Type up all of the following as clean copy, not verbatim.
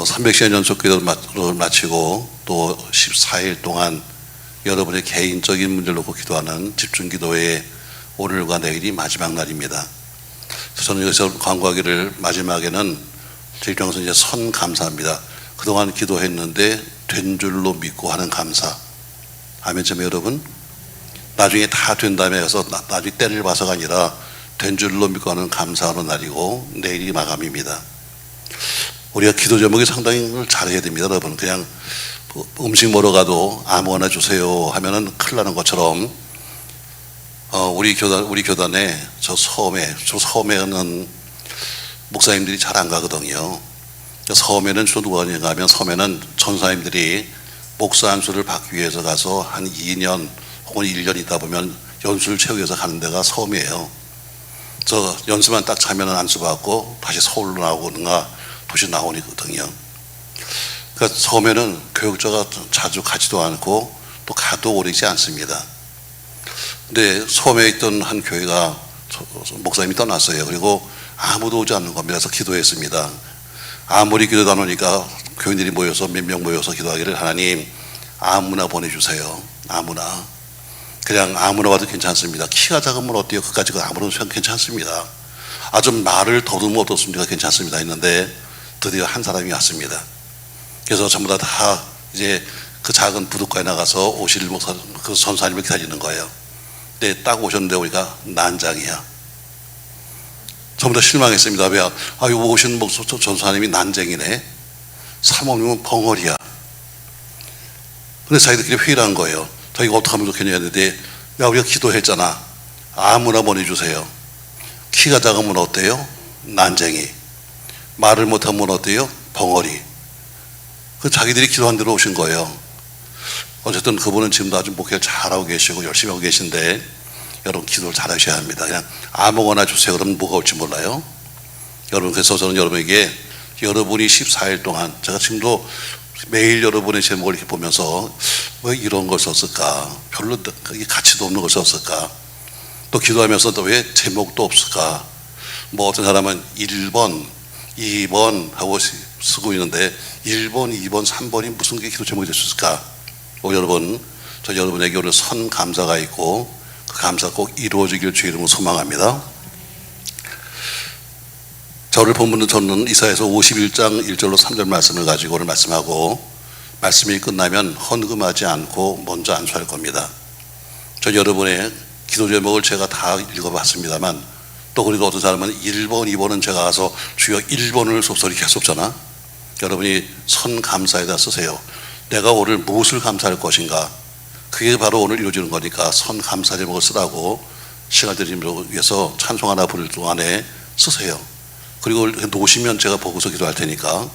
300시간 연속 기도를 마치고 또 14일 동안 여러분의 개인적인 문제를 놓고 기도하는 집중기도의 오늘과 내일이 마지막 날입니다. 저는 여기서 광고하기를 마지막에는 제 입장에서 이제 선감사합니다. 그동안 기도했는데 된 줄로 믿고 하는 감사. 아멘쯤 여러분? 나중에 다 된 다음에 해서 나중에 때를 봐서가 아니라 된 줄로 믿고 하는 감사하는 날이고 내일이 마감입니다. 우리가 기도 제목이 상당히 잘해야 됩니다. 여러분 그냥 음식 먹으러 가도 아무거나 주세요 하면은 큰일 나는 것처럼 우리 교단에 저 섬에는 목사님들이 잘 안 가거든요. 섬에는 주로 누가 가냐 하면 섬에는 전사님들이 목사 안수를 받기 위해서 가서 한 2년 혹은 1년 있다 보면 연수를 채우기 위해서 가는 데가 섬이에요. 저 연수만 딱 차면 안수 받고 다시 서울로 나오거나 도시 나오거든요. 그러니까 섬에는 교육자가 자주 가지도 않고 또 가도 오래 있지 않습니다. 근데 섬에 있던 한 교회가 목사님이 떠났어요. 그리고 아무도 오지 않는 겁니다. 그래서 기도했습니다. 아무리 기도도 안 오니까 교인들이 모여서 몇 명 모여서 기도하기를 하나님 아무나 보내주세요. 아무나. 그냥 아무나 와도 괜찮습니다. 키가 작으면 어때요? 그까지 아무나 괜찮습니다. 아주 말을 더듬으면 어떻습니까? 괜찮습니다. 했는데 드디어 한 사람이 왔습니다. 그래서 전부 다 이제 그 작은 부둣가에 나가서 오실 목사, 그 전사님을 기다리는 거예요. 근데 딱 오셨는데 우리가 난장이야. 전부 다 실망했습니다. 왜? 이거 오신 목사 전사님이 난쟁이네. 사모님은 벙어리야. 근데 자기들끼리 회의를 한 거예요. 자기가 어떻게 하면 좋겠냐 했는데, 야, 우리가 기도했잖아. 아무나 보내주세요. 키가 작으면 어때요? 난쟁이. 말을 못하면 어때요? 벙어리. 그 자기들이 기도한 대로 오신 거예요. 어쨌든 그분은 지금도 아주 목회를 잘하고 계시고 열심히 하고 계신데 여러분 기도를 잘하셔야 합니다. 그냥 아무거나 주세요. 그러면 뭐가 올지 몰라요. 여러분 그래서 저는 여러분에게 여러분이 14일 동안 제가 지금도 매일 여러분의 제목을 이렇게 보면서 왜 이런 걸 썼을까? 별로 가치도 없는 걸 썼을까? 또 기도하면서 또 왜 제목도 없을까? 뭐 어떤 사람은 1번, 2번 하고 쓰고 있는데 1번, 2번, 3번이 무슨 게 기도 제목이 될 수 있을까? 여러분, 저 여러분에게 오늘 선 감사가 있고 그 감사 꼭 이루어지길 주의 이름으로 소망합니다. 자, 오늘 본문은 저는 이사야서 51장 1절로 3절 말씀을 가지고 오늘 말씀하고 말씀이 끝나면 헌금하지 않고 먼저 안수할 겁니다. 저 여러분의 기도 제목을 제가 다 읽어봤습니다만 또 그리고 어떤 사람은 1번, 2번은 제가 가서 주여 1번을 섭섭히 할 수 없잖아. 여러분이 선 감사에다 쓰세요. 내가 오늘 무엇을 감사할 것인가? 그게 바로 오늘 이루어지는 거니까 선 감사 제목을 쓰라고 시간 드리기 위해서 찬송 하나 부를 동안에 쓰세요. 그리고 놓으시면 제가 보고서 기도할 테니까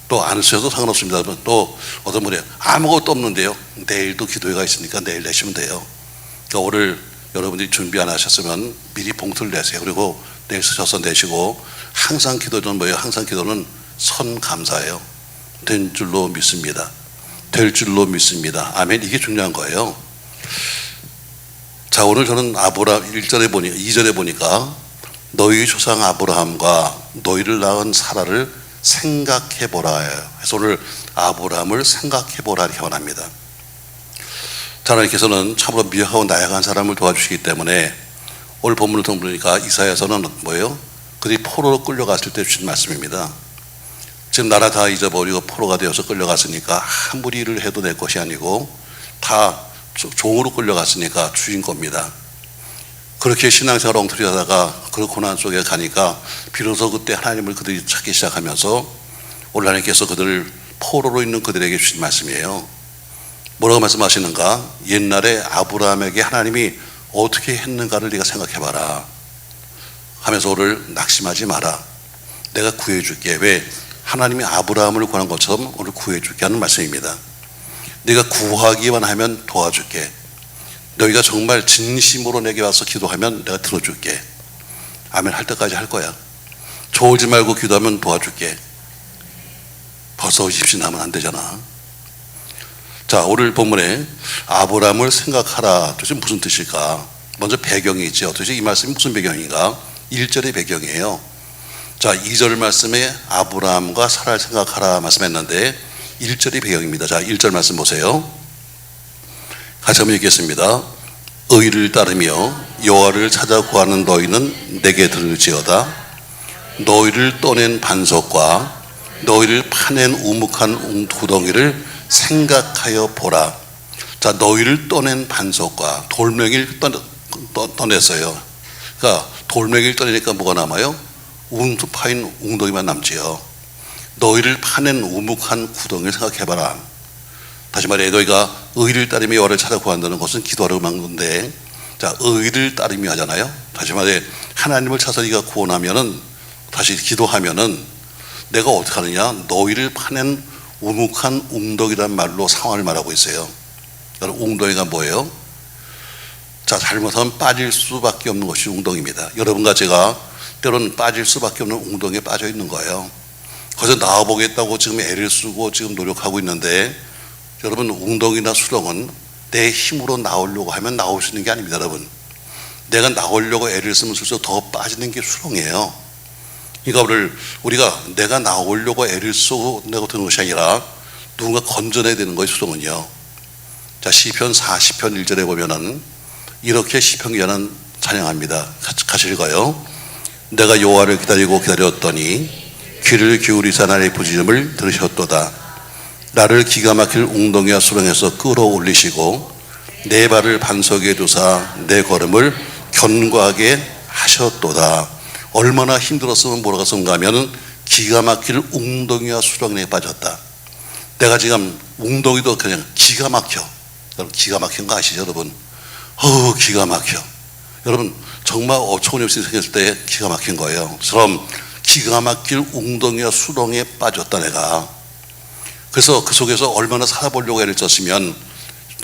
또 안 쓰셔도 상관없습니다. 또 어떤 분이 아무것도 없는데요. 내일도 기도회가 있으니까 내일 내시면 돼요. 그러니까 오늘 여러분들이 준비 안 하셨으면 미리 봉투를 내세요. 그리고 내일 쓰셔서 내시고 항상 기도는 뭐예요? 항상 기도는 선 감사예요. 된 줄로 믿습니다. 될 줄로 믿습니다. 아멘. 이게 중요한 거예요. 자, 오늘 저는 아브라함 2절에 보니까 너희 조상 아브라함과 너희를 낳은 사라를 생각해보라 해서 오늘 아브라함을 생각해보라 이렇게 말합니다. 자, 하나님께서는 참으로 미약하고 나약한 사람을 도와주시기 때문에 오늘 본문을 통보니까 이사야서는 뭐예요? 그들이 포로로 끌려갔을 때 주신 말씀입니다. 지금 나라 다 잊어버리고 포로가 되어서 끌려갔으니까 아무리 일을 해도 내 것이 아니고 다 종으로 끌려갔으니까 주인 겁니다. 그렇게 신앙생활 엉터리하다가 그 고난 속에 가니까 비로소 그때 하나님을 그들이 찾기 시작하면서 오늘 하나님께서 그들을 포로로 있는 그들에게 주신 말씀이에요. 뭐라고 말씀하시는가? 옛날에 아브라함에게 하나님이 어떻게 했는가를 네가 생각해봐라 하면서 오늘 낙심하지 마라. 내가 구해줄게. 왜? 하나님이 아브라함을 구한 것처럼 오늘 구해줄게 하는 말씀입니다. 네가 구하기만 하면 도와줄게. 너희가 정말 진심으로 내게 와서 기도하면 내가 들어줄게. 아멘 할 때까지 할 거야. 조지 말고 기도하면 도와줄게. 벌써 입신하면 안 되잖아. 자, 오늘 본문에 아브라함을 생각하라. 도대체 무슨 뜻일까? 먼저 배경이 있죠. 도대체 이 말씀이 무슨 배경인가? 1절의 배경이에요. 자, 2절 말씀에 아브라함과 사라를 생각하라 말씀했는데 1절이 배경입니다. 자, 1절 말씀 보세요. 같이 한번 읽겠습니다. 의를 따르며 여호와를 찾아 구하는 너희는 내게 들을지어다. 너희를 떠낸 반석과 너희를 파낸 우묵한 구덩이를 생각하여 보라. 자, 너희를 떠낸 반석과 돌멩이를 떠냈어요. 그러니까 돌멩이를 떠내니까 뭐가 남아요? 파인 웅덩이만 남지요. 너희를 파낸 우묵한 구덩이를 생각해봐라. 다시 말해, 너희가 의를 따르며 여호와를 찾아 구한다는 것은 기도하려고 한 건데, 자, 의를 따르며 하잖아요. 다시 말해, 하나님을 찾아서 네가 구원하면은, 다시 기도하면은 내가 어떻게 하느냐? 너희를 파낸 우묵한 웅덩이란 말로 상황을 말하고 있어요. 여러분, 웅덩이가 뭐예요? 자, 잘못하면 빠질 수밖에 없는 것이 웅덩이입니다. 여러분과 제가 때로는 빠질 수밖에 없는 웅덩이에 빠져 있는 거예요. 거기서 나와보겠다고 지금 애를 쓰고 지금 노력하고 있는데, 여러분, 웅덩이나 수렁은 내 힘으로 나오려고 하면 나올 수 있는 게 아닙니다. 여러분, 내가 나오려고 애를 쓰면 쓸수록 더 빠지는 게 수렁이에요. 그러니까 우리가 내가 나오려고 애를 쓰고 내가 되는 것이 아니라 누군가 건져내야 되는 거예요. 수렁은요. 자, 시편 40편 1절에 보면은 이렇게 시편 기자는 찬양합니다. 같이 읽어요. 내가 여호와를 기다리고 기다렸더니 귀를 기울이사 나의 부르짖음을 들으셨도다. 나를 기가 막힐 웅덩이와 수렁에서 끌어올리시고 내 발을 반석에 두사 내 걸음을 견고하게 하셨도다. 얼마나 힘들었으면 뭐라고 썼는가 하면은 기가 막힐 웅덩이와 수렁에 빠졌다. 내가 지금 웅덩이도 그냥 기가 막혀. 여러분, 기가 막힌 거 아시죠, 여러분? 기가 막혀. 여러분, 정말 어처구니 없이 생겼을 때 기가 막힌 거예요. 그럼 기가 막힐 웅덩이와 수렁에 빠졌다, 내가. 그래서 그 속에서 얼마나 살아보려고 애를 썼으면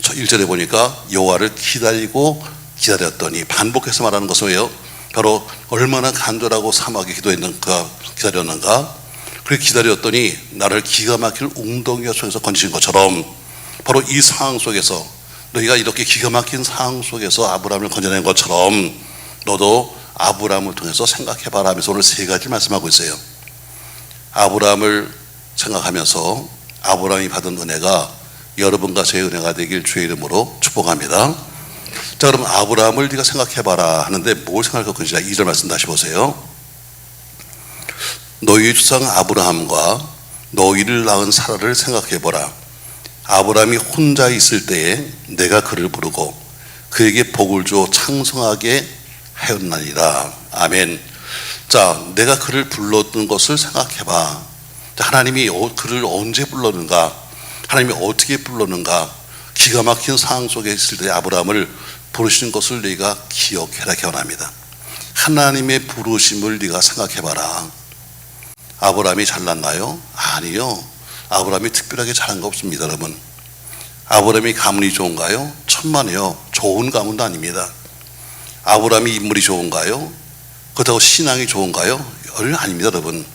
1절에 보니까 여호와를 기다리고 기다렸더니, 반복해서 말하는 것은 왜요? 바로 얼마나 간절하고 사막에 기도했는가, 기다렸는가. 그렇게 기다렸더니 나를 기가 막힐 웅덩이와 속에서 건지신 것처럼, 바로 이 상황 속에서 너희가 이렇게 기가 막힌 상황 속에서 아브라함을 건져낸 것처럼 너도 아브라함을 통해서 생각해봐라 하면서 오늘 세 가지 말씀하고 있어요. 아브라함을 생각하면서 아브라함이 받은 은혜가 여러분과 제 은혜가 되길 주의 이름으로 축복합니다. 자, 그럼 아브라함을 네가 생각해봐라 하는데 뭘 생각할 것인지 2절 말씀 다시 보세요. 너희 조상 아브라함과 너희를 낳은 사라를 생각해보라. 아브라함이 혼자 있을 때에 내가 그를 부르고 그에게 복을 주어 창성하게 하였나니라. 아멘. 자, 내가 그를 불렀던 것을 생각해봐. 하나님이 그를 언제 불렀는가, 하나님이 어떻게 불렀는가, 기가 막힌 상황 속에 있을 때 아브라함을 부르시는 것을 네가 기억해라 기원합니다. 하나님의 부르심을 네가 생각해봐라. 아브라함이 잘났나요? 아니요. 아브라함이 특별하게 잘한 거 없습니다. 여러분, 아브라함이 가문이 좋은가요? 천만에요. 좋은 가문도 아닙니다. 아브라함이 인물이 좋은가요? 그렇다고 신앙이 좋은가요? 아닙니다. 여러분,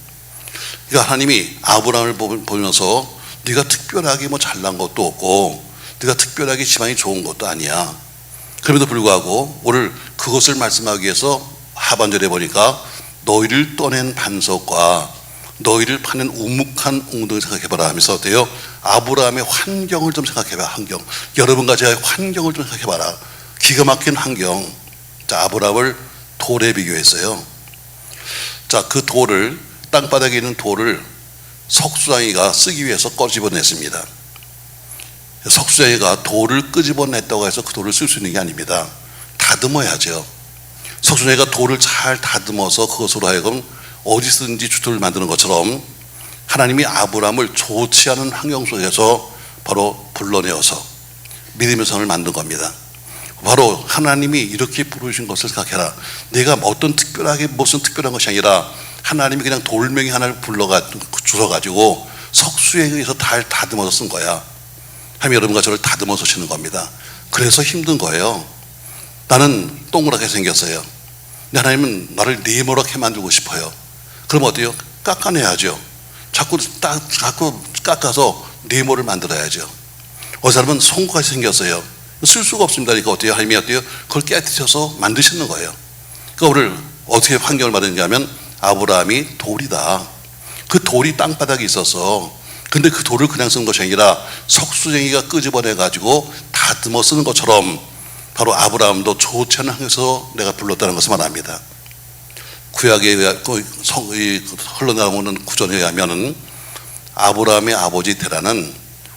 그러니까 하나님이 아브라함을 보면서 네가 특별하게 뭐 잘난 것도 없고 네가 특별하게 집안이 좋은 것도 아니야. 그럼에도 불구하고 오늘 그것을 말씀하기 위해서 하반절에 보니까 너희를 떠낸 반석과 너희를 파낸 우묵한 웅덩이 생각해봐라 하면서 어때요? 아브라함의 환경을 좀 생각해봐. 환경, 여러분과 제가 환경을 좀 생각해봐라. 기가 막힌 환경. 자, 아브라함을 돌에 비교했어요. 자, 그 돌을, 땅바닥에 있는 돌을 석수장이가 쓰기 위해서 꺼집어냈습니다. 석수장이가 돌을 끄집어냈다고 해서 그 돌을 쓸 수 있는 게 아닙니다. 다듬어야죠. 석수장이가 돌을 잘 다듬어서 그것으로 하여금 어디서든지 주토를 만드는 것처럼 하나님이 아브라함을 좋지 않은 환경 속에서 바로 불러내어서 믿음의 성을 만든 겁니다. 바로 하나님이 이렇게 부르신 것을 생각해라. 내가 어떤 특별하게 무슨 특별한 것이 아니라 하나님이 그냥 돌멩이 하나를 주워가지고 석수에 의해서 잘 다듬어서 쓴 거야. 하나님이 여러분과 저를 다듬어서 치는 겁니다. 그래서 힘든 거예요. 나는 동그랗게 생겼어요. 근데 하나님은 나를 네모렇게 만들고 싶어요. 그럼 어때요? 깎아내야죠. 자꾸 깎아서 네모를 만들어야죠. 어느 사람은 송곳같이 생겼어요. 쓸 수가 없습니다. 그러니까 어때요? 하나님이 어때요? 그걸 깨트려서 만드시는 거예요. 그러니까 오늘 어떻게 환경을 받았는가 하면 아브라함이 돌이다. 그 돌이 땅바닥에 있어서, 근데 그 돌을 그냥 쓴 것이 아니라 석수쟁이가 끄집어내 가지고 다듬어 쓰는 것처럼 바로 아브라함도 좋지 않은 환경에서 내가 불렀다는 것을 말합니다. 구약에 흘러나오는 구전에 의하면 아브라함의 아버지 테라는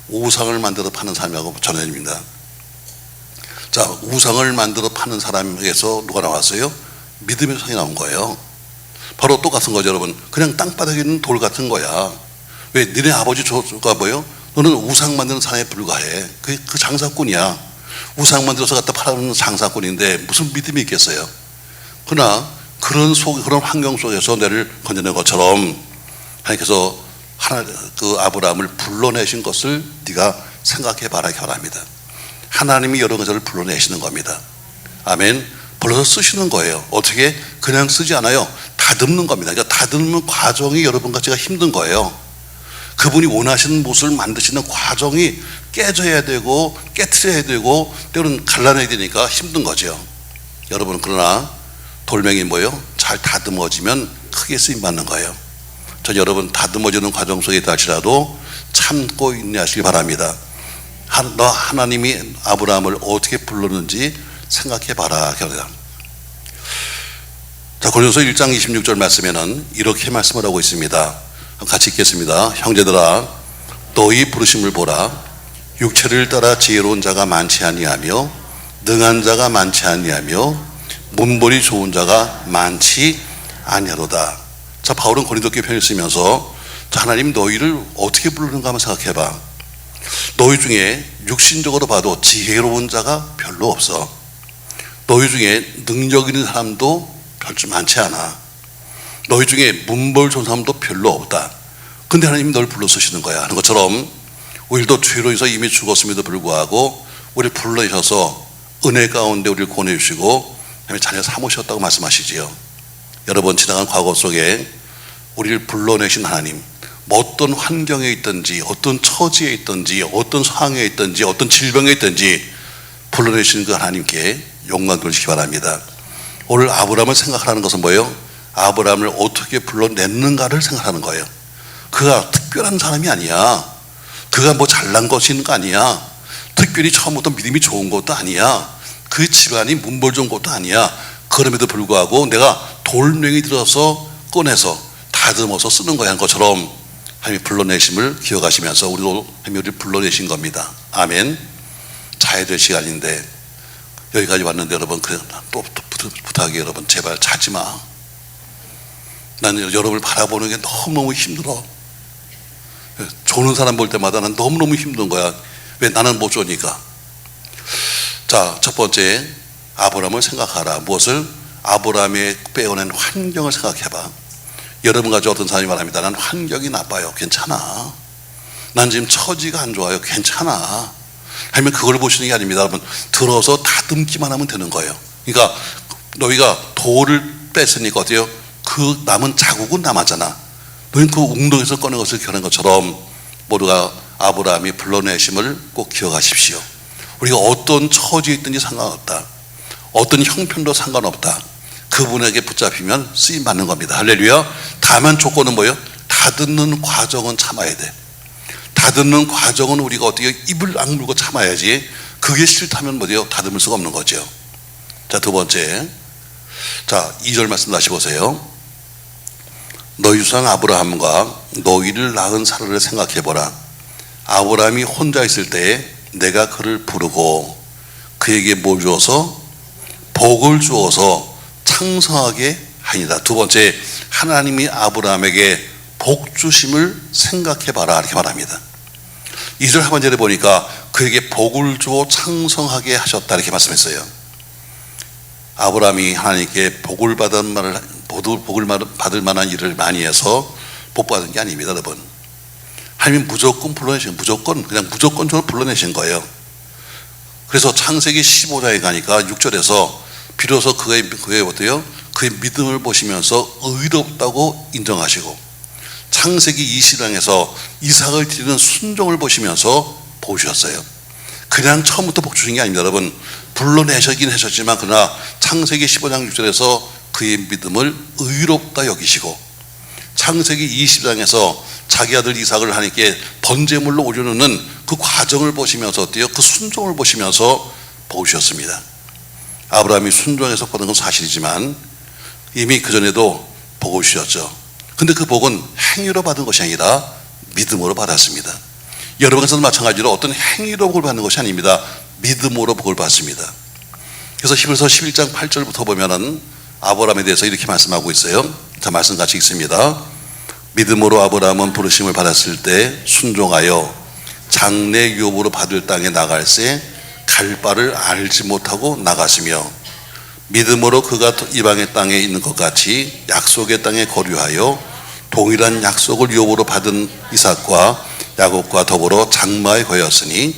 우상을 만들어 파는 사람이라고 전해집니다. 자, 우상을 만들어 파는 사람에게서 누가 나왔어요? 믿음의 성이 나온 거예요. 바로 똑같은 거죠, 여러분. 그냥 땅바닥에 있는 돌 같은 거야. 왜? 니네 아버지 조가 뭐예요? 너는 우상 만드는 사람에 불과해. 그 장사꾼이야. 우상 만들어서 갖다 팔아먹는 장사꾼인데 무슨 믿음이 있겠어요? 그러나 그런 환경 속에서 너를 건져낸 것처럼 하나님께서 그 아브라함을 불러내신 것을 네가 생각해 바라기 바랍니다. 하나님이 여러 것을 불러내시는 겁니다. 아멘. 불러서 쓰시는 거예요. 어떻게? 그냥 쓰지 않아요. 다듬는 겁니다. 그러니까 다듬는 과정이 여러분같이 힘든 거예요. 그분이 원하시는 모습을 만드시는 과정이 깨져야 되고 깨트려야 되고 때로는 갈라내야 되니까 힘든 거죠. 여러분, 그러나 돌멩이 뭐예요? 잘 다듬어지면 크게 쓰임받는 거예요. 전 여러분 다듬어지는 과정 속에 있다 할지라도 참고 인내하시기 바랍니다. 하나님이 아브라함을 어떻게 불렀는지 생각해 봐라. 자, 고린도서 1장 26절 말씀에는 이렇게 말씀을 하고 있습니다. 같이 읽겠습니다. 형제들아, 너희 부르심을 보라. 육체를 따라 지혜로운 자가 많지 아니하며 능한 자가 많지 아니하며 문벌이 좋은 자가 많지 아니하로다. 자, 바울은 고린도 교회 편을 쓰면서 하나님 너희를 어떻게 부르는가 한번 생각해봐. 너희 중에 육신적으로 봐도 지혜로운 자가 별로 없어. 너희 중에 능력 있는 사람도 별로 많지 않아. 너희 중에 문벌 좋은 사람도 별로 없다. 근데 하나님이 널 불러 쓰시는 거야 하는 것처럼 우리도 죄로 인해서 이미 죽었음에도 불구하고 우리를 불러내셔서 은혜 가운데 우리를 권해주시고 자녀 삼으셨다고 말씀하시지요. 여러분, 지나간 과거 속에 우리를 불러내신 하나님, 어떤 환경에 있든지 어떤 처지에 있든지 어떤 상황에 있든지 어떤 질병에 있든지 불러내신 그 하나님께 영광 돌리시기 바랍니다. 오늘 아브라함을 생각하는 것은 뭐예요? 아브라함을 어떻게 불러냈는가를 생각하는 거예요. 그가 특별한 사람이 아니야. 그가 뭐 잘난 것이 있는 거 아니야. 특별히 처음부터 믿음이 좋은 것도 아니야. 그 집안이 문벌 좋은 것도 아니야. 그럼에도 불구하고 내가 돌멩이 들어서 꺼내서 다듬어서 쓰는 거야 하는 것처럼 하나님이 불러내심을 기억하시면서 우리도 하나님이 우리를 불러내신 겁니다. 아멘. 자야 될 시간인데 여기까지 왔는데 여러분, 그래, 또 부탁이에요. 여러분, 제발 자지 마. 나는 여러분을 바라보는 게 너무너무 힘들어. 조는 사람 볼 때마다 난 너무너무 힘든 거야. 왜? 나는 못 조니까. 자, 첫 번째, 아브라함을 생각하라. 무엇을? 아브라함이 빼어낸 환경을 생각해봐. 여러분 가지고 어떤 사람이 말합니다. 난 환경이 나빠요. 괜찮아. 난 지금 처지가 안 좋아요. 괜찮아. 하면 그걸 보시는 게 아닙니다. 여러분, 들어서 다듬기만 하면 되는 거예요. 그러니까 너희가 돌을 뺐으니까 어때요? 그 남은 자국은 남았잖아. 너희는 그 웅덩이에서 꺼낸 것을 기억한 것처럼 모두가 아브라함이 불러내심을 꼭 기억하십시오. 우리가 어떤 처지에 있든지 상관없다. 어떤 형편도 상관없다. 그분에게 붙잡히면 쓰임받는 겁니다. 할렐루야. 다만 조건은 뭐예요? 다듬는 과정은 참아야 돼. 다듬는 과정은 우리가 어떻게 입을 악물고 참아야지. 그게 싫다면 뭐예요? 다듬을 수가 없는 거죠. 자, 두 번째, 자, 2절 말씀 다시 보세요. 너희 조상 아브라함과 너희를 낳은 사라를 생각해보라. 아브라함이 혼자 있을 때에 내가 그를 부르고 그에게 뭘 주어서? 복을 주어서 창성하게 하니라. 두 번째, 하나님이 아브라함에게 복 주심을 생각해봐라 이렇게 말합니다. 2절 하반절에 보니까 그에게 복을 주어 창성하게 하셨다 이렇게 말씀했어요. 아브라함이 하나님께 복을 받을 만한 일을 많이 해서 복 받은 게 아닙니다, 여러분. 하나님이 무조건 불러내신, 무조건적으로 불러내신 거예요. 그래서 창세기 15장에 가니까 6절에서 비로소 그의 어때요? 그의 믿음을 보시면서 의롭다고 인정하시고, 창세기 20장에서 이삭을 드리는 순종을 보시면서 보셨어요. 그냥 처음부터 복 주신 게 아닙니다, 여러분. 불러내셨긴 하셨지만 그러나 창세기 15장 6절에서 그의 믿음을 의롭다 여기시고, 창세기 20장에서 자기 아들 이삭을 하나님께 번제물로 올려놓는 그 과정을 보시면서 어때요? 그 순종을 보시면서 복을 주셨습니다. 아브라함이 순종해서 받은 건 사실이지만 이미 그전에도 복을 주셨죠. 근데 그 복은 행위로 받은 것이 아니라 믿음으로 받았습니다. 여러분께서도 마찬가지로 어떤 행위로 복을 받는 것이 아닙니다. 믿음으로 복을 받습니다. 그래서 히브리서 11장 8절부터 보면은 아브라함에 대해서 이렇게 말씀하고 있어요. 자, 말씀 같이 읽습니다. 믿음으로 아브라함은 부르심을 받았을 때 순종하여 장래 유업으로 받을 땅에 나갈새 갈 바를 알지 못하고 나갔으며, 믿음으로 그가 이방의 땅에 있는 것 같이 약속의 땅에 거류하여 동일한 약속을 유업으로 받은 이삭과 야곱과 더불어 장마에 거였으니,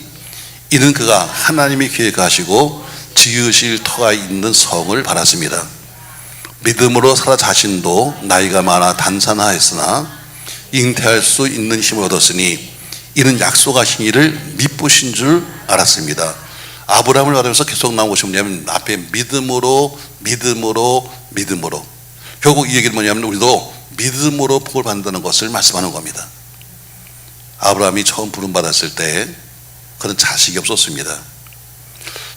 이는 그가 하나님이 계획하시고 지으실 터가 있는 성을 받았습니다. 믿음으로 사라 자신도 나이가 많아 단산하였으나 잉태할 수 있는 힘을 얻었으니 이는 약속하신 이를 미쁘신 줄 알았습니다. 아브라함을 말하면서 계속 나온 것이 뭐냐면 앞에 믿음으로 결국 이 얘기는 뭐냐면 우리도 믿음으로 복을 받는다는 것을 말씀하는 겁니다. 아브라함이 처음 부름받았을 때 그는 자식이 없었습니다.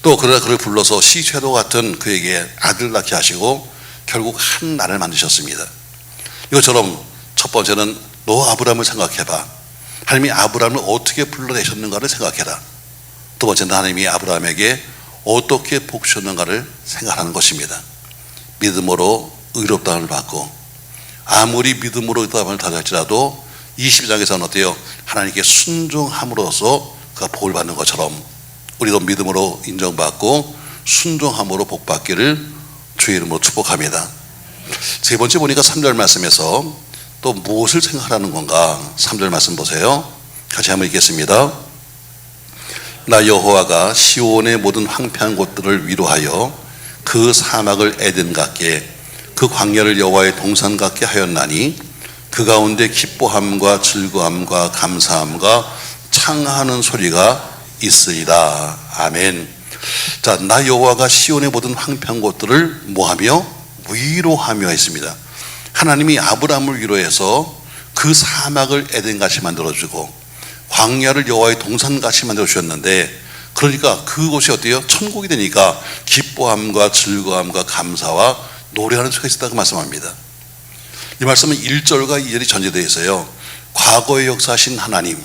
또 그러나 그를 불러서 시체도 같은 그에게 아들 낳게 하시고 결국 한 나라를 만드셨습니다. 이것처럼 첫 번째는 너 아브라함을 생각해봐. 하나님이 아브라함을 어떻게 불러내셨는가를 생각해라. 두 번째는 하나님이 아브라함에게 어떻게 복 주셨는가를 생각하는 것입니다. 믿음으로 의롭다함을 받고, 아무리 믿음으로 의롭다함을 받을지라도 22장에서는 어때요? 하나님께 순종함으로써 그가 복을 받는 것처럼 우리도 믿음으로 인정받고 순종함으로 복 받기를 주의 이름으로 축복합니다. 세 번째 보니까 3절 말씀에서 또 무엇을 생각하라는 건가? 3절 말씀 보세요. 같이 한번 읽겠습니다. 나 여호와가 시온의 모든 황폐한 곳들을 위로하여 그 사막을 에덴 같게 그 광야를 여호와의 동산 같게 하였나니 그 가운데 기뻐함과 즐거움과 감사함과 창하는 소리가 있으리라. 아멘. 자, 나 여호와가 시온의 모든 황폐한 곳들을 뭐하며? 위로하며 했습니다. 하나님이 아브라함을 위로해서 그 사막을 에덴같이 만들어주고 광야를 여호와의 동산같이 만들어주셨는데, 그러니까 그곳이 어때요? 천국이 되니까 기뻐함과 즐거움과 감사와 노래하는 소리가 있었다고 말씀합니다. 이 말씀은 1절과 2절이 전제되어 있어요. 과거에 역사하신 하나님,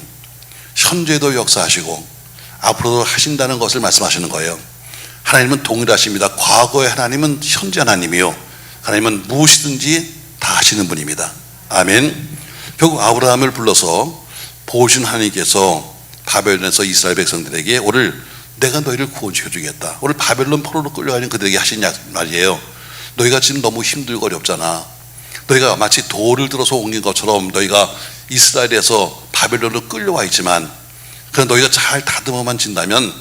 현재도 역사하시고 앞으로도 하신다는 것을 말씀하시는 거예요. 하나님은 동일하십니다. 과거의 하나님은 현재 하나님이요, 하나님은 무엇이든지 다 하시는 분입니다. 아멘. 결국 아브라함을 불러서 보신 하나님께서 바벨론에서 이스라엘 백성들에게 오늘 내가 너희를 구원시켜 주겠다. 오늘 바벨론 포로로 끌려가는 그들에게 하신 말이에요. 너희가 지금 너무 힘들고 어렵잖아. 너희가 마치 돌을 들어서 옮긴 것처럼 너희가 이스라엘에서 바벨론으로 끌려와 있지만, 그럼 너희가 잘 다듬어만 진다면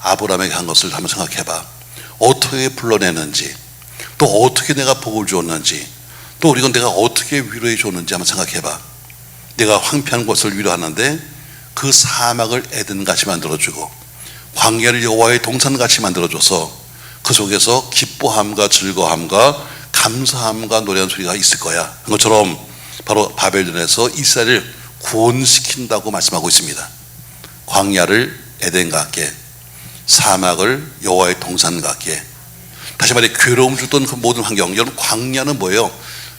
아브라함에게 한 것을 한번 생각해봐. 어떻게 불러내는지, 또 어떻게 내가 복을 주었는지, 또 우리가 내가 어떻게 위로해 줬는지 한번 생각해봐. 내가 황폐한 곳을 위로하는데 그 사막을 에덴같이 만들어주고 광야를 여호와의 동산같이 만들어줘서 그 속에서 기뻐함과 즐거움과 감사함과 노래하는 소리가 있을 거야. 그것처럼 바로 바벨론에서 이스라엘을 구원시킨다고 말씀하고 있습니다. 광야를 에덴 같게, 사막을 여호와의 동산 같게. 다시 말해 괴로움 주던 그 모든 환경, 여러분 광야는 뭐예요?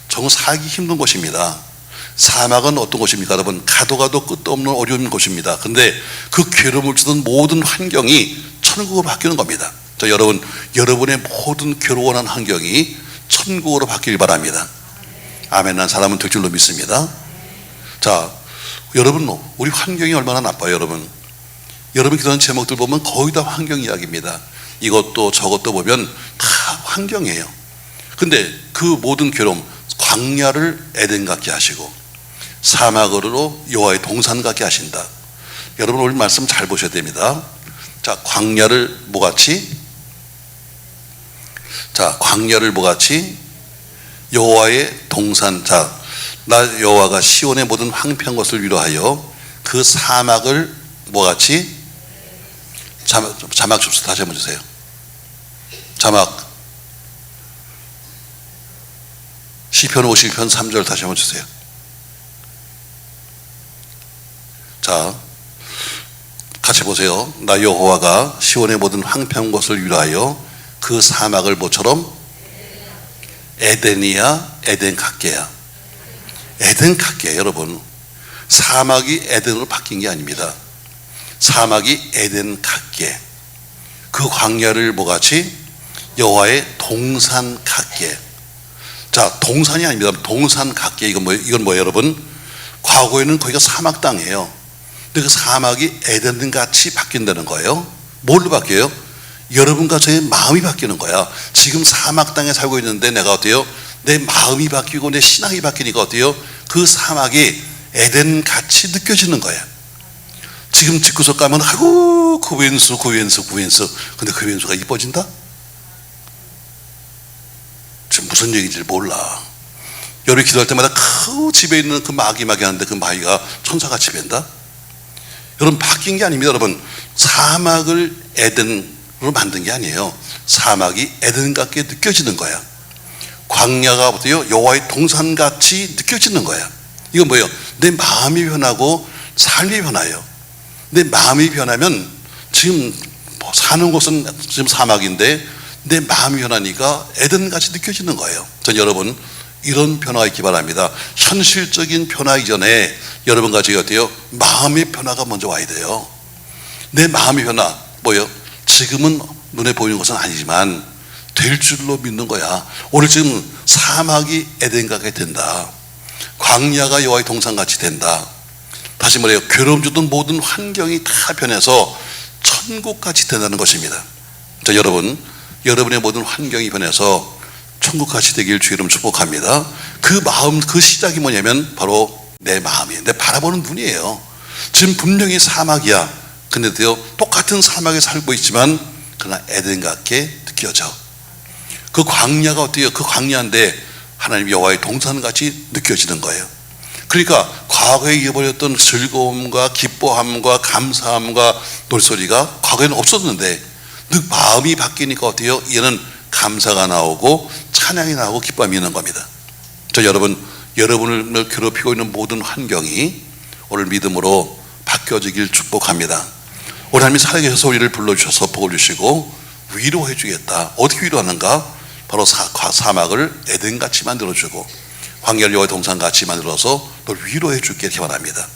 정말 살기 힘든 곳입니다. 사막은 어떤 곳입니까? 여러분 가도 끝도 없는 어려운 곳입니다. 근데 그 괴로움을 주던 모든 환경이 천국으로 바뀌는 겁니다. 자, 여러분의 모든 괴로워하는 환경이 천국으로 바뀌길 바랍니다. 아멘. 난 사람은 될 줄로 믿습니다. 자, 여러분 우리 환경이 얼마나 나빠요. 여러분 기도하는 제목들 보면 거의 다 환경 이야기입니다. 이것도 저것도 보면 다 환경이에요. 근데 그 모든 괴로움, 광야를 에덴 같게 하시고 사막으로 여호와의 동산 같게 하신다. 여러분 오늘 말씀 잘 보셔야 됩니다. 자, 광야를 뭐같이? 자, 광야를 뭐같이? 여호와의 동산. 자, 나 여호와가 시온의 모든 황폐한 것을 위로하여 그 사막을 뭐같이? 자막 줍시다. 다시 한번 주세요. 자막. 시편 51편 3절 다시 한번 주세요. 자, 같이 보세요. 나 여호와가 시온의 모든 황폐한 곳을 위로하여 그 사막을 모처럼 에덴이야, 에덴 각계야. 에덴 각계, 여러분. 사막이 에덴으로 바뀐 게 아닙니다. 사막이 에덴 각계. 그 광야를 뭐같이 여호와의 동산 각계. 자, 동산이 아닙니다. 동산 각계. 이건 뭐예요, 여러분? 과거에는 거기가 사막 땅이에요. 근데 그 사막이 에덴 같이 바뀐다는 거예요. 뭘로 바뀌어요? 여러분과 저의 마음이 바뀌는 거야. 지금 사막 땅에 살고 있는데 내가 어때요? 내 마음이 바뀌고 내 신앙이 바뀌니까 어때요? 그 사막이 에덴 같이 느껴지는 거야. 지금 집구석 가면 아이고 그 왼수 근데 그 왼수가 이뻐진다? 지금 무슨 얘기인지 몰라. 열흘 기도할 때마다 그 집에 있는 그 마귀 하는데 그 마귀가 천사같이 뵌다? 여러분, 바뀐 게 아닙니다. 여러분, 사막을 에덴으로 만든 게 아니에요. 사막이 에덴 같게 느껴지는 거야. 광야가 어때요? 여호와의 동산같이 느껴지는 거야. 이건 뭐예요? 내 마음이 변하고 삶이 변해요. 내 마음이 변하면 지금 사는 곳은 지금 사막인데 내 마음이 변하니까 에덴같이 느껴지는 거예요. 전 여러분, 이런 변화가 있기 바랍니다. 현실적인 변화 이전에 여러분과 저희 어때요? 마음의 변화가 먼저 와야 돼요. 내 마음의 변화, 뭐예요? 지금은 눈에 보이는 것은 아니지만 될 줄로 믿는 거야. 오늘 지금 사막이 에덴 같게 된다. 광야가 여호와의 동산같이 된다. 다시 말해요. 괴로움 주던 모든 환경이 다 변해서 천국같이 된다는 것입니다. 자, 여러분의 모든 환경이 변해서 천국같이 되길 주 이름 축복합니다. 그 마음, 그 시작이 뭐냐면 바로 내 마음이에요. 내 바라보는 눈이에요. 지금 분명히 사막이야. 근데도요, 똑같은 사막에 살고 있지만 그러나 에덴 같게 느껴져. 그 광야가 어때요? 그 광야인데 하나님 여호와의 동산같이 느껴지는 거예요. 그러니까 과거에 잃어버렸던 즐거움과 기뻐함과 감사함과 놀소리가 과거에는 없었는데 마음이 바뀌니까 어때요? 얘는 감사가 나오고 찬양이 나오고 기쁨이 있는 겁니다. 저 여러분을 괴롭히고 있는 모든 환경이 오늘 믿음으로 바뀌어지길 축복합니다. 오늘 하나님이 살아계셔서 우리를 불러주셔서 복을 주시고 위로해 주겠다. 어떻게 위로하는가? 바로 사막을 에덴같이 만들어주고 광야를 여호와의 동산같이 만들어서 널 위로해 줄게 이렇게 말합니다.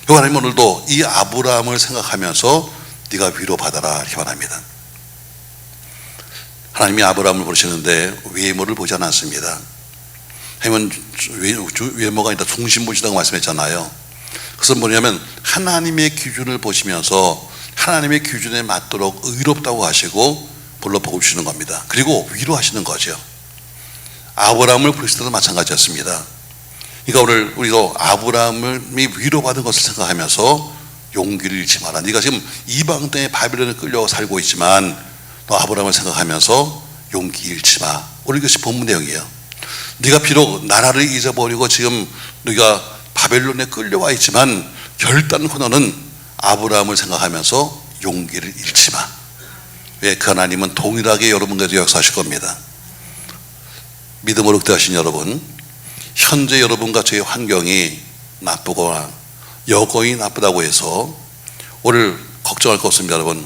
하나님 오늘도 이 아브라함을 생각하면서 네가 위로받아라 이렇게 말합니다. 하나님이 아브라함을 부르시는데 외모를 보지 않았습니다. 하나님은 외모가 아니라 중심 보시다고 말씀했잖아요. 그것은 뭐냐면 하나님의 기준을 보시면서 하나님의 기준에 맞도록 의롭다고 하시고 불러 복을 주시는 겁니다. 그리고 위로하시는 거죠. 아브라함을 부르실 때도 마찬가지였습니다. 그러니까 오늘 우리도 아브라함이 위로받은 것을 생각하면서 용기를 잃지 마라. 네가 지금 이방 땅에 바벨론에 끌려 살고 있지만 너 아브라함을 생각하면서 용기 잃지 마. 오늘 이것이 본문 내용이에요. 네가 비록 나라를 잊어버리고 지금 네가 바벨론에 끌려와 있지만 결단코 너는 아브라함을 생각하면서 용기를 잃지 마. 왜? 그 하나님은 동일하게 여러분과도 역사하실 겁니다. 믿음으로 기도하신 여러분, 현재 여러분과 저의 환경이 나쁘거나 여건이 나쁘다고 해서 오늘 걱정할 것 없습니다. 여러분,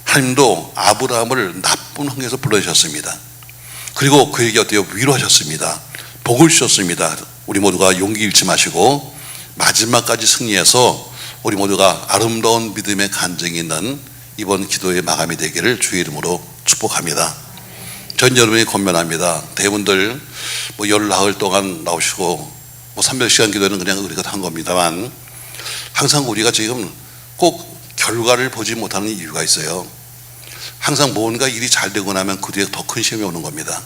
하나님도 아브라함을 나쁜 환경에서 불러주셨습니다. 그리고 그에게 어때요? 위로하셨습니다. 복을 주셨습니다. 우리 모두가 용기 잃지 마시고 마지막까지 승리해서 우리 모두가 아름다운 믿음의 간증이 있는 이번 기도의 마감이 되기를 주의 이름으로 축복합니다. 전 여러분이 권면합니다. 대분들 열 나흘 동안 나오시고 300시간 기도는 그냥 우리가 한 겁니다만 항상 우리가 지금 꼭 결과를 보지 못하는 이유가 있어요. 항상 뭔가 일이 잘 되고 나면 그 뒤에 더 큰 시험이 오는 겁니다.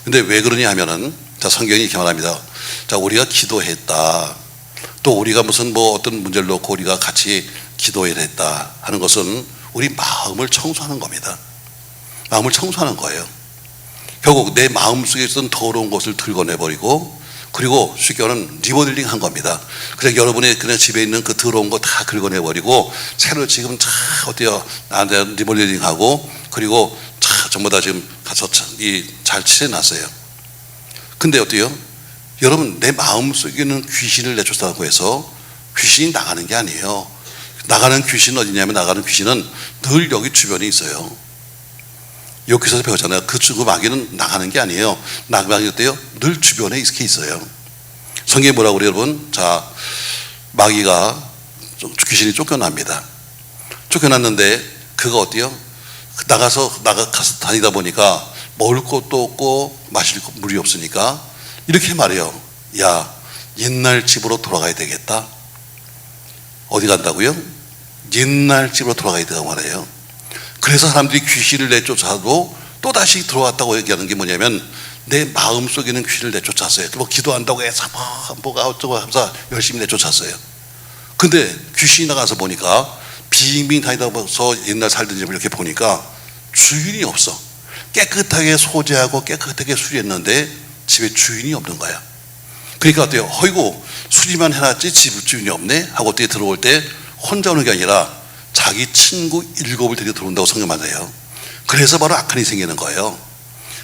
근데 왜 그러냐 하면은 자, 성경이 이렇게 말합니다. 자, 우리가 기도했다. 또 우리가 무슨 어떤 문제를 놓고 우리가 같이 기도를 했다 하는 것은 우리 마음을 청소하는 겁니다. 마음을 청소하는 거예요. 결국 내 마음속에 있던 더러운 것을 긁어내버리고 그리고 쉽게 말하면 리모델링 한 겁니다. 그냥 여러분의 그냥 집에 있는 그 더러운 거 다 긁어내버리고 새로 지금 어때요? 나한테 리모델링 하고 그리고 전부 다 지금 가서 잘 칠해놨어요. 근데 어때요? 여러분, 내 마음속에는 귀신을 내쫓았다고 해서 귀신이 나가는 게 아니에요. 나가는 귀신은 어디냐면, 나가는 귀신은 늘 여기 주변에 있어요. 여기서 배웠잖아요. 그 마귀는 나가는 게 아니에요. 마귀는 어때요? 늘 주변에 이렇게 있어요. 성경에 뭐라고 그래요, 여러분? 자, 마귀가, 귀신이 쫓겨납니다. 쫓겨났는데 그거 어때요? 나가서 다니다 보니까 먹을 것도 없고 마실 물이 없으니까 이렇게 말해요. 야, 옛날 집으로 돌아가야 되겠다. 어디 간다고요? 옛날 집으로 돌아가야 된다고 말해요. 그래서 사람들이 귀신을 내쫓아도 또다시 들어왔다고 얘기하는 게 뭐냐면, 내 마음속에는 귀신을 내쫓았어요. 뭐 기도한다고 해서 뭐가 어쩌고 하면서 열심히 내쫓았어요. 근데 귀신이 나가서 보니까 빙빙 다니다서 옛날 살던 집을 이렇게 보니까 주인이 없어. 깨끗하게 소재하고 깨끗하게 수리했는데 집에 주인이 없는 거야. 그러니까 어때요? 어이구, 수리만 해놨지 집 주인이 없네 하고 어떻게 들어올 때 혼자 오는 게 아니라 자기 친구 7을 데리고 들어온다고 성경 말해요. 그래서 바로 악한이 생기는 거예요.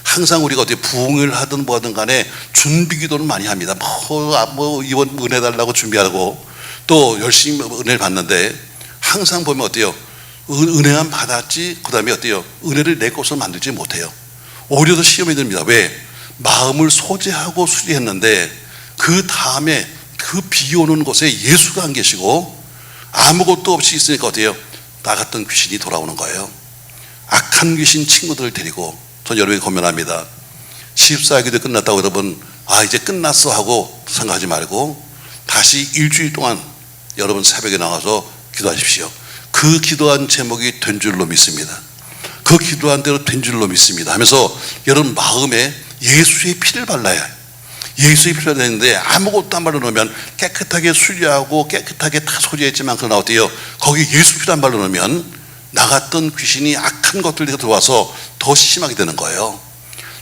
항상 우리가 어떻게 부흥을 하든 뭐하든 간에 준비 기도는 많이 합니다. 뭐 이번 은혜 달라고 준비하고 또 열심히 은혜를 받는데, 항상 보면 어때요? 은혜만 받았지 그 다음에 어때요? 은혜를 내 것으로 만들지 못해요. 오히려 더 시험이 됩니다. 왜? 마음을 소재하고 수리했는데 그 다음에 그 비 오는 곳에 예수가 안 계시고 아무것도 없이 있으니까 어때요? 나갔던 귀신이 돌아오는 거예요. 악한 귀신 친구들을 데리고. 전 여러분에게 권면합니다. 14기도 끝났다고 여러분 이제 끝났어 하고 생각하지 말고 다시 일주일 동안 여러분 새벽에 나와서 기도하십시오. 그 기도한 제목이 된 줄로 믿습니다. 그 기도한 대로 된 줄로 믿습니다 하면서 여러분 마음에 예수의 피를 발라야 해요. 예수의 피를 발라야 되는데 아무것도 안 발라놓으면 깨끗하게 수리하고 깨끗하게 다 소리했지만, 그러나 어때요? 거기 예수 피를 안 발라놓으면 나갔던 귀신이 악한 것들이 들어와서 더 심하게 되는 거예요.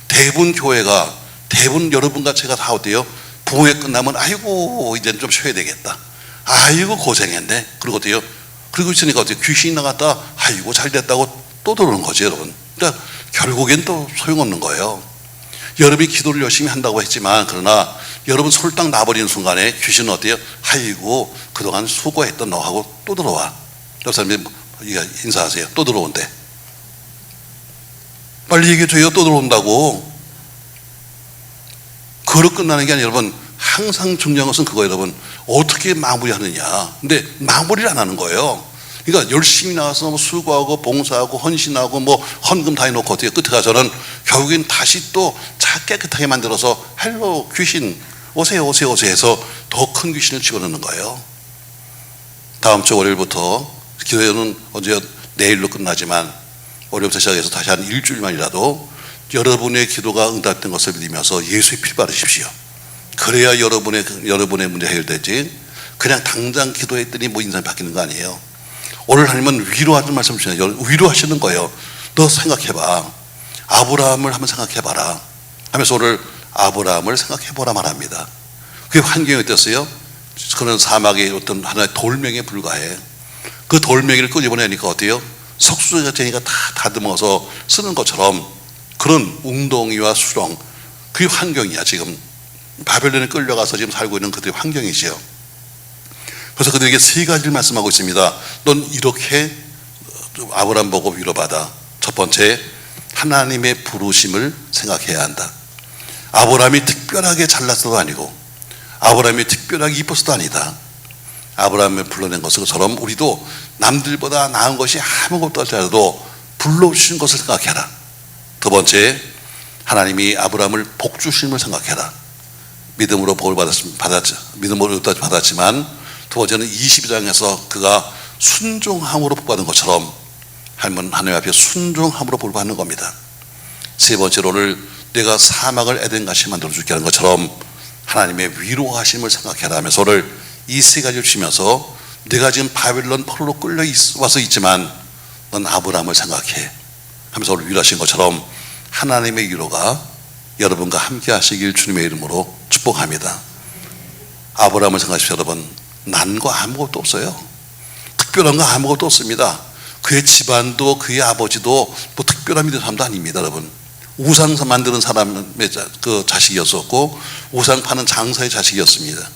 대부분 교회가, 대부분 여러분과 제가 다 어때요? 부흥회 끝나면 아이고 이제는 좀 쉬어야 되겠다. 아이고 고생했네. 그리고 어때요? 그리고 있으니까 어때요? 귀신이 나갔다 아이고 잘 됐다고 또 들어오는 거죠, 여러분. 그러니까 결국엔 또 소용없는 거예요. 여러분이 기도를 열심히 한다고 했지만, 그러나 여러분 솔딱 나버리는 순간에 귀신은 어때요? 아이고 그동안 수고했던 너하고 또 들어와. 옆 사람이 인사하세요. 또 들어온대. 빨리 얘기해줘요. 또 들어온다고. 그걸로 끝나는 게 아니라 여러분, 항상 중요한 것은 그거예요, 여러분. 어떻게 마무리하느냐. 근데 마무리를 안 하는 거예요. 그러니까 열심히 나와서 뭐 수고하고 봉사하고 헌신하고 뭐 헌금 다 해놓고 어떻게 끝에 가서는 결국엔 다시 또 깨끗하게 만들어서 헬로 귀신 오세요 오세요 오세요 해서 더 큰 귀신을 집어넣는 거예요. 다음 주 월요일부터 기도회는 언제 내일로 끝나지만 월요일부터 시작해서 다시 한 일주일만이라도 여러분의 기도가 응답된 것을 믿으면서 예수의 피를 받으십시오. 그래야 여러분의 문제 해결되지, 그냥 당장 기도했더니 뭐 인상이 바뀌는 거 아니에요. 오늘 하나님은 위로하는 말씀 주시잖아요. 위로하시는 거예요. 너 생각해봐. 아브라함을 한번 생각해봐라 하면서 오늘 아브라함을 생각해보라 말합니다. 그게 환경이 어땠어요? 그는 사막의 어떤 하나의 돌멩이에 불과해. 그 돌멩이를 끄집어내니까 어때요? 석수가 되니까 다 다듬어서 쓰는 것처럼 그런 웅덩이와 수렁, 그게 환경이야. 지금 바벨론에 끌려가서 지금 살고 있는 그들의 환경이지요. 그래서 그들에게 세 가지를 말씀하고 있습니다. 넌 이렇게 아브라함 보고 위로받아. 첫 번째, 하나님의 부르심을 생각해야 한다. 아브라함이 특별하게 잘났어도 아니고 아브라함이 특별하게 이뻐서도 아니다. 아브라함을 불러낸 것처럼 우리도 남들보다 나은 것이 아무것도 없더라도 불러주신 것을 생각해라. 두 번째, 하나님이 아브라함을 복 주심을 생각해라. 믿음으로 복을 믿음으로 받았지만, 두 번째는 22장에서 그가 순종함으로 복 받은 것처럼 하나님 앞에 순종함으로 복 받는 겁니다. 세 번째로 오늘 내가 사막을 에덴같이 만들어줄게 하는 것처럼 하나님의 위로하심을 생각해라 하면서 오늘 이 세 가지를 주시면서 내가 지금 바벨론 포로로 끌려 와서 있지만 넌 아브라함을 생각해 하면서 오늘 위로하신 것처럼 하나님의 위로가 여러분과 함께 하시길 주님의 이름으로 축복합니다. 아브라함을 생각하십시오. 여러분, 난 거 아무것도 없어요. 특별한 거 아무것도 없습니다. 그의 집안도 그의 아버지도 뭐 특별한 믿음의 사람도 아닙니다. 여러분, 우상 만드는 사람의 그 자식이었었고 우상 파는 장사의 자식이었습니다.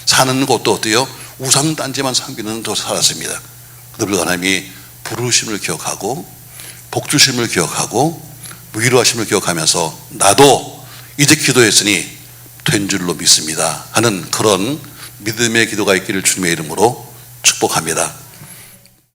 사는 곳도 어때요? 우상 단지만 섬기는 도 살았습니다. 그들 하나님이 부르심을 기억하고 복주심을 기억하고 위로하심을 기억하면서 나도 이제 기도했으니 된 줄로 믿습니다 하는 그런 믿음의 기도가 있기를 주님의 이름으로 축복합니다.